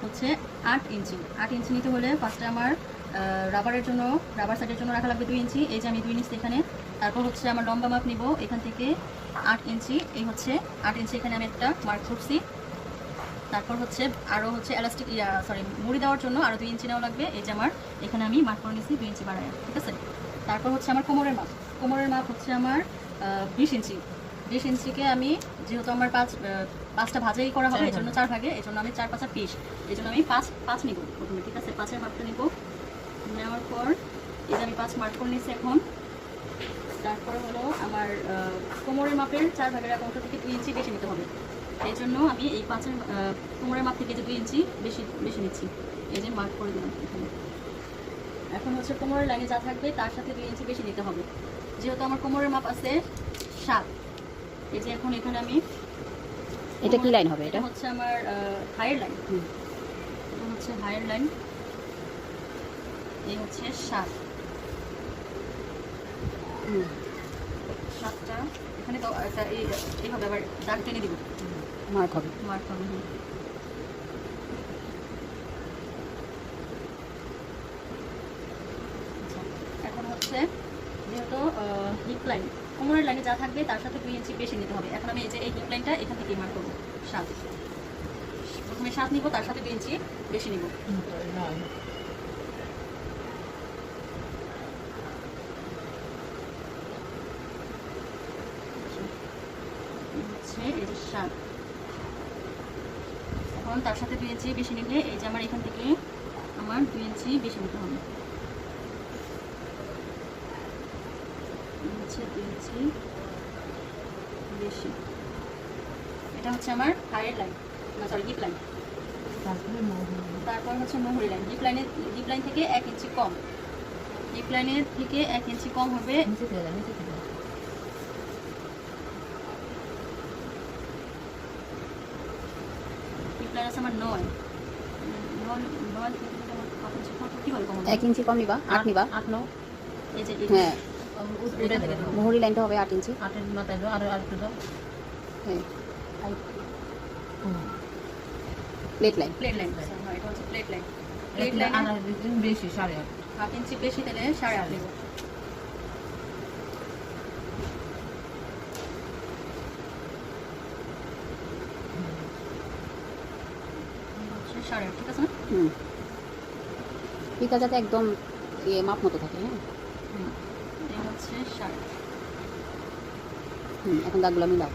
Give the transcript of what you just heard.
হচ্ছে 8 ইঞ্চি। 8 ইঞ্চি নিতে হলে ফার্স্টে আমার রাবারের জন্য, রাবার সাইডের জন্য রাখা লাগবে 2 ইঞ্চি। এই যে আমি 2 নিচ্ছি এখানে। তারপর হচ্ছে আমার লম্বা মাপ নিব এখান থেকে 8 ইঞ্চি। এই হচ্ছে 8 ইঞ্চি, এখানে আমি একটা মার্ক করছি। তারপর হচ্ছে আরও হচ্ছে এলাস্টিক মুড়ি দেওয়ার জন্য আরও 2 ইঞ্চি নেওয়া লাগবে। এই যে আমার এখানে আমি মার্ক করে নিচ্ছি 2 ইঞ্চি বাড়ায়, ঠিক আছে। তারপর হচ্ছে আমার কোমরের মাপ। কোমরের মাপ হচ্ছে আমার 20 ইঞ্চি। 20 ইঞ্চিকে আমি, যেহেতু আমার পাঁচটা ভাজাই করা হবে, এই জন্য 4 ভাগে, এই জন্য আমি 4 5 20, এই জন্য আমি 5 নিব প্রথমে, ঠিক আছে। 5-এর মাপটা নিব। নেওয়ার পর এই যে আমি 5 মার্ক করে নিচ্ছি এখন। তারপরে হলো আমার কোমরের মাপের 4 ভাগের এক অংশ থেকে 2 ইঞ্চি বেশি নিতে হবে। এই জন্য আমি এই 5-এর কোমরের মাপ থেকে যে 2 ইঞ্চি বেশি নিচ্ছি, এই যে মার্ক করে দিলাম এখানে। এখন হচ্ছে কোমরের লাইনে যা থাকবে তার সাথে 2 ইঞ্চি বেশি নিতে হবে। যেহেতু আমার কোমরের মাপ আছে 7, এই যে এখন এখানে আমি, এটা কি লাইন হবে? এটা হচ্ছে আমার হাইয়ের লাইন। এটা হচ্ছে হাইয়ের লাইন। এই হচ্ছে 7। 7টা এখানে তো একটা এইভাবে আবার দাগ টেনে দিব, মার্ক হবে। মার্ক হবে। এখন হচ্ছে যেহেতু হিপ লাইন, কোমরের লাইনে যা থাকবে তার সাথে 2 ইঞ্চি বেশি নিতে হবে। এখন আমি এই যে এই হিপ লাইনটা এখান থেকে মার্ক করবো 7। প্রথমে 7 নিব, তার সাথে 2 ইঞ্চি বেশি নিব। এই যে 7, এখন তার সাথে 2 ইঞ্চি বেশি নিলে এই যে আমার এখান থেকে আমার 2 ইঞ্চি বেশি নিতে হবে। হচ্ছে 2 ইঞ্চি বেশি। এটা হচ্ছে আমার হাইয়ের লাইন, হিপ লাইন। তারপর হচ্ছে মুহুরি লাইন। হিপ লাইন থেকে 1 ইঞ্চি কম। হিপ লাইনের থেকে 1 ইঞ্চি কম হবে। হিপ লাইন আছে আমার 9। 1 ইঞ্চি কম নিবা, 8 নিবা। 8 9, এই যে হ্যাঁ, মুহুরি লাইনটা হবে 8 ইঞ্চি। 8 এর মাথায় দাও, আর একটু দাও। হ্যাঁ, প্লেট লাইন। প্লেট লাইন, এটা হচ্ছে প্লেট লাইন। প্লেট লাইন আর বেশি 8.5। 8 ইঞ্চি বেশি দিলে 8.5 দেব। হচ্ছে 8.5, ঠিক আছে না? ফিতা যাতে একদম মাপ মতো থাকে। হ্যাঁ, এই হচ্ছে 8.5। এখন দাগগুলো মিলাও।